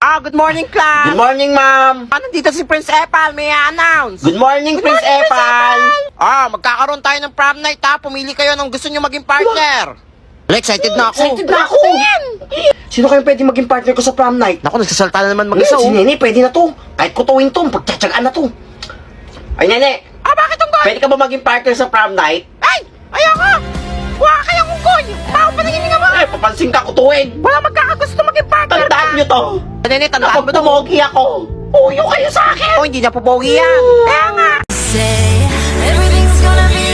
Good morning, class. Good morning, ma'am. Nandito si Prince Epal, may announce. Good morning, Prince Epal. Magkakaroon tayo ng prom night ha. Pumili kayo ng gusto nyo maging partner. Excited na ako. Excited na ako. Sino kayong pwede maging partner ko sa prom night? Naku, nagsasalta na naman mag-isa. Si Nene, pwede na to. Kahit kutuwin to, pagtsatsagaan na to. Ay, Nene. Bakit ang goy? Pwede ka ba maging partner sa prom night? Ay, ayoko. Huwag kayang unggoy. Bao pa naging nga mo. Ay, papansin ka kutuwin. Wala magkakagusto maging partner. Tandaan nyo to. Nene, tandaan Kapag mo to. pumogi ako, puyo kayo sa akin. Hindi na pupogi yan. Kaya nga. Say everything's gonna be